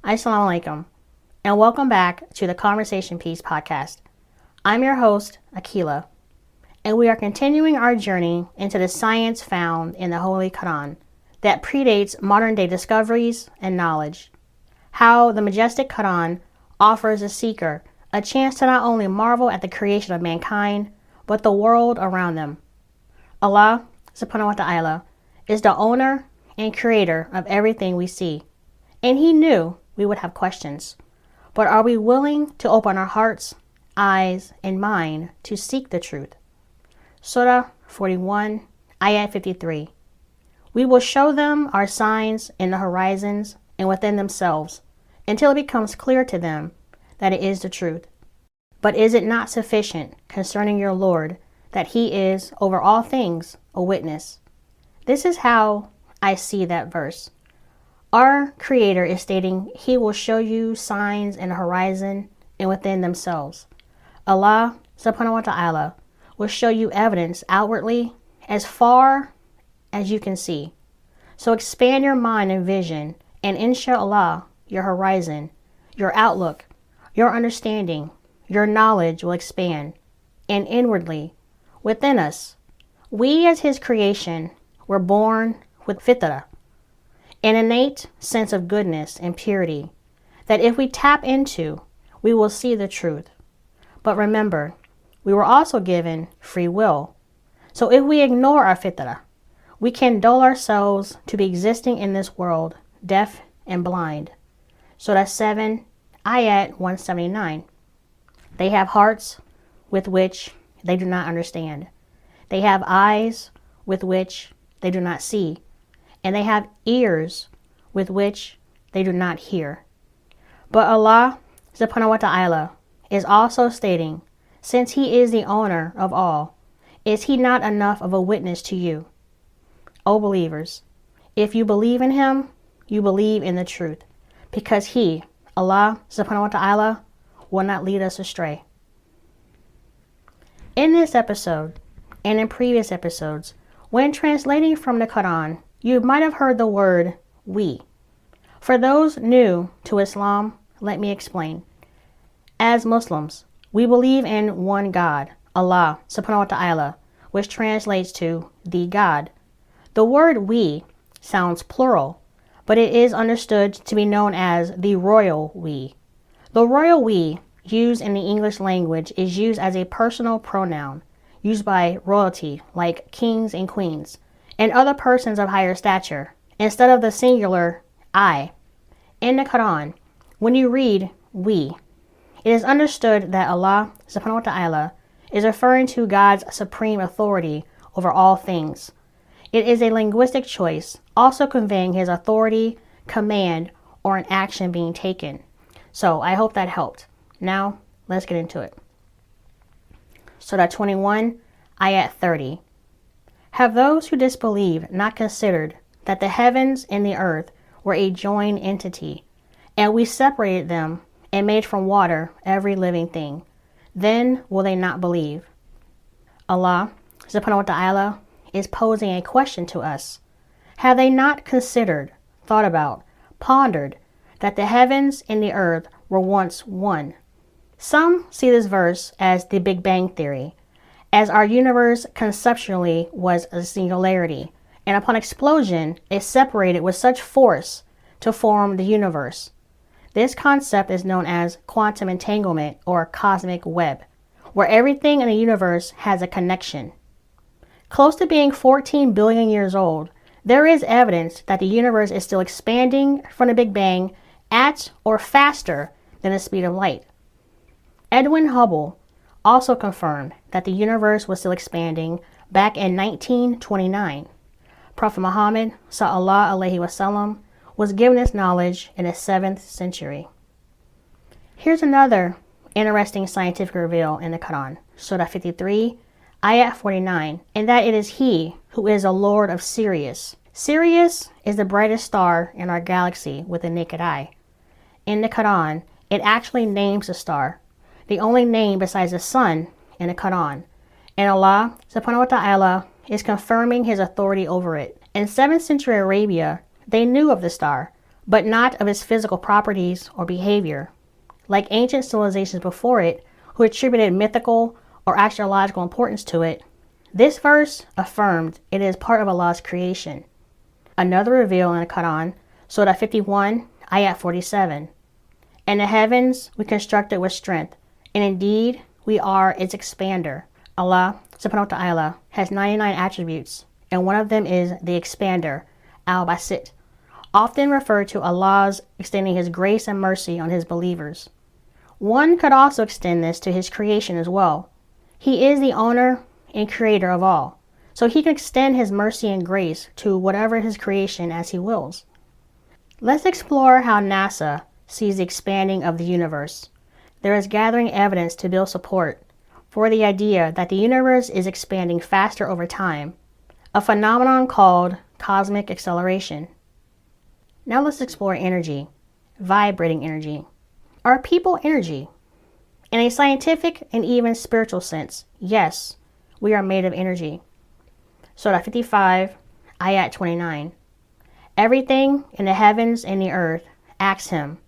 Assalamu alaikum, and welcome back to the Conversation Piece podcast. I'm your host, Aquila, and we are continuing our journey into the science found in the Holy Qur'an that predates modern-day discoveries and knowledge. How the majestic Qur'an offers a seeker a chance to not only marvel at the creation of mankind, but the world around them. Allah, subhanahu wa ta'ala, is the owner and creator of everything we see, and He knew we would have questions. But are we willing to open our hearts, eyes, and mind to seek the truth? Surah 41, Ayat 53. We will show them our signs in the horizons and within themselves until it becomes clear to them that it is the truth. But is it not sufficient concerning your Lord that He is over all things a witness? This is how I see that verse. Our Creator is stating He will show you signs in the horizon and within themselves. Allah subhanahu wa ta'ala will show you evidence outwardly as far as you can see. So expand your mind and vision, and inshallah, your horizon, your outlook, your understanding, your knowledge will expand. And inwardly, within us, we as His creation were born with fitrah, an innate sense of goodness and purity that if we tap into, we will see the truth. But remember, we were also given free will. So if we ignore our fitrah, we can dull ourselves to be existing in this world, deaf and blind. Surah 7, Ayat 179. They have hearts with which they do not understand. They have eyes with which they do not see. And they have ears with which they do not hear. But Allah subhanahu wa ta'ala is also stating, since He is the owner of all, is He not enough of a witness to you? O believers, if you believe in Him, you believe in the truth, because He, Allah subhanahu wa ta'ala, will not lead us astray. In this episode, and in previous episodes, when translating from the Qur'an, you might have heard the word we. For those new to Islam, let me explain. As Muslims, we believe in one God, Allah subhanahu wa ta'ala, which translates to the God. The word we sounds plural, but it is understood to be known as the royal we. The royal we, used in the English language, is used as a personal pronoun, used by royalty like kings and queens, and other persons of higher stature, instead of the singular I. In the Quran, when you read we, it is understood that Allah subhanahu wa ta'ala is referring to God's supreme authority over all things. It is a linguistic choice, also conveying His authority, command, or an action being taken. So I hope that helped. Now, let's get into it. Surah 21, Ayat 30. Have those who disbelieve not considered that the heavens and the earth were a joined entity, and we separated them and made from water every living thing? Then will they not believe? Allah subhanahu wa ta'ala is posing a question to us. Have they not considered, thought about, pondered that the heavens and the earth were once one? Some see this verse as the Big Bang Theory, as our universe conceptually was a singularity, and upon explosion, it separated with such force to form the universe. This concept is known as quantum entanglement or cosmic web, where everything in the universe has a connection. Close to being 14 billion years old, there is evidence that the universe is still expanding from the Big Bang at or faster than the speed of light. Edwin Hubble also confirmed that the universe was still expanding back in 1929. Prophet Muhammad sallallahu alaihi wasallam was given this knowledge in the 7th century. Here's another interesting scientific reveal in the Quran, Surah 53, Ayat 49, and that it is He who is a Lord of Sirius. Sirius is the brightest star in our galaxy with the naked eye. In the Quran, it actually names the star, the only name besides the sun in the Quran, and Allah subhanahu wa ta'ala is confirming His authority over it. In 7th century Arabia, they knew of the star, but not of its physical properties or behavior, like ancient civilizations before it who attributed mythical or astrological importance to it. This verse affirmed it is part of Allah's creation. Another reveal in the Qur'an, Surah 51, Ayat 47. And the heavens we constructed with strength, and indeed we are its expander. Allah subhanahu wa ta'ala has 99 attributes, and one of them is the expander, al-Basit, often referred to Allah's extending His grace and mercy on His believers. One could also extend this to His creation as well. He is the owner and creator of all, so He can extend His mercy and grace to whatever His creation as He wills. Let's explore how NASA sees the expanding of the universe. There is gathering evidence to build support for the idea that the universe is expanding faster over time, a phenomenon called cosmic acceleration. Now let's explore energy, vibrating energy. Are people energy? In a scientific and even spiritual sense, yes, we are made of energy. Surah 55, Ayat 29. Everything in the heavens and the earth acts Him.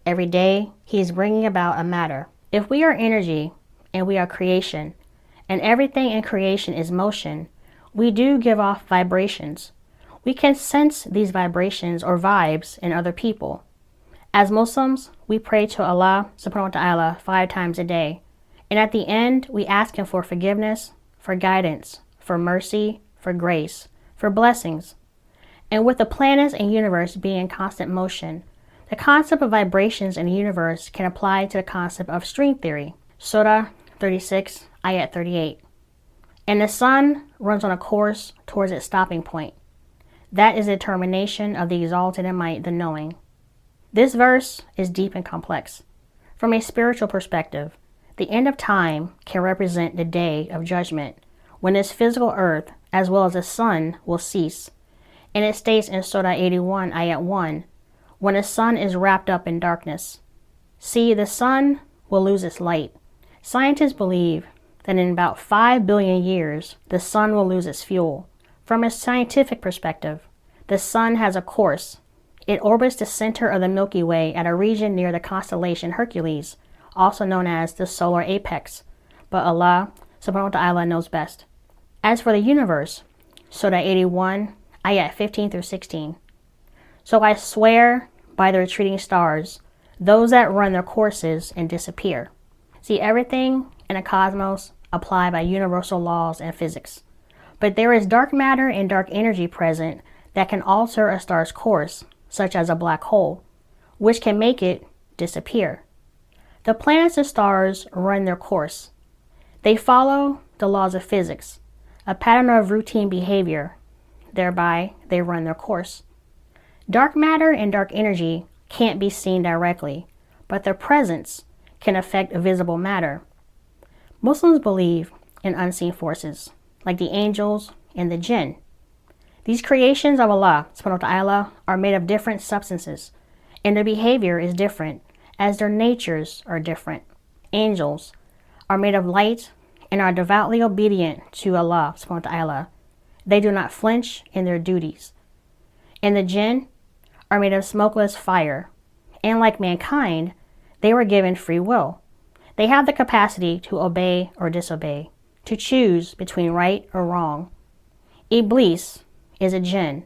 Every day He is bringing about a matter. If we are energy and we are creation, and everything in creation is motion, we do give off vibrations. We can sense these vibrations or vibes in other people. As Muslims, we pray to Allah subhanahu wa ta'ala 5 times a day, and at the end we ask Him for forgiveness, for guidance, for mercy, for grace, for blessings. And with the planets and universe being in constant motion, the concept of vibrations in the universe can apply to the concept of string theory. Surah 36, Ayat 38. And the sun runs on a course towards its stopping point. That is the determination of the exalted in might, the knowing. This verse is deep and complex. From a spiritual perspective, the end of time can represent the day of judgment, when this physical earth, as well as the sun, will cease. And it states in Surah 81, Ayat 1, when the sun is wrapped up in darkness. See, the sun will lose its light. Scientists believe that in about 5 billion years, the sun will lose its fuel. From a scientific perspective, the sun has a course. It orbits the center of the Milky Way at a region near the constellation Hercules, also known as the solar apex. But Allah subhanahu wa ta'ala knows best. As for the universe, Surah 81, Ayat 15 through 16. So I swear by the retreating stars, those that run their courses and disappear. See, everything in the cosmos applied by universal laws and physics. But there is dark matter and dark energy present that can alter a star's course, such as a black hole, which can make it disappear. The planets and stars run their course. They follow the laws of physics, a pattern of routine behavior. Thereby, they run their course. Dark matter and dark energy can't be seen directly, but their presence can affect visible matter. Muslims believe in unseen forces, like the angels and the Jinn. These creations of Allah subhanahu wa ta'ala are made of different substances, and their behavior is different, as their natures are different. Angels are made of light and are devoutly obedient to Allah subhanahu wa ta'ala. They do not flinch in their duties. And the Jinn are made of smokeless fire, and like mankind, they were given free will. They have the capacity to obey or disobey, to choose between right or wrong. Iblis is a Jinn,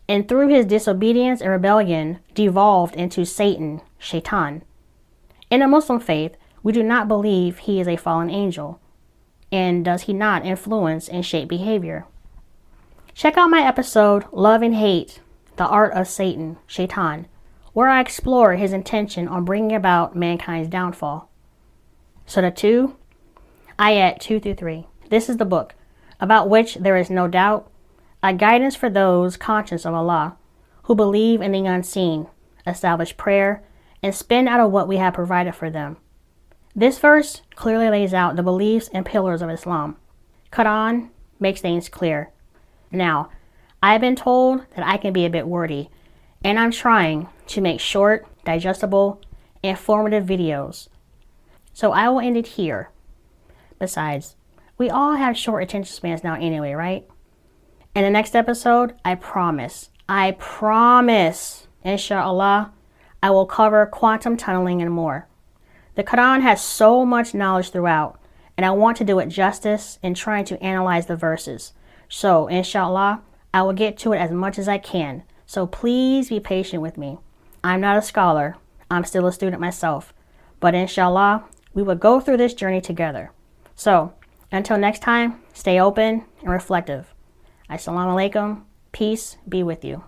and through his disobedience and rebellion devolved into Satan, Shaitan. In the Muslim faith, we do not believe he is a fallen angel, and does he not influence and shape behavior. Check out my episode, Love and Hate, The Art of Satan, Shaitan, where I explore his intention on bringing about mankind's downfall. Surah 2, Ayat 2 through 3. This is the book, about which there is no doubt, a guidance for those conscious of Allah, who believe in the unseen, establish prayer, and spend out of what we have provided for them. This verse clearly lays out the beliefs and pillars of Islam. Qur'an makes things clear. Now, I've been told that I can be a bit wordy, and I'm trying to make short, digestible, informative videos. So I will end it here. Besides, we all have short attention spans now anyway, right? In the next episode, I promise, Inshallah, I will cover quantum tunneling and more. The Qur'an has so much knowledge throughout, and I want to do it justice in trying to analyze the verses. So, inshallah, I will get to it as much as I can. So please be patient with me. I'm not a scholar. I'm still a student myself. But inshallah, we will go through this journey together. So, until next time, stay open and reflective. Assalamu alaikum. Peace be with you.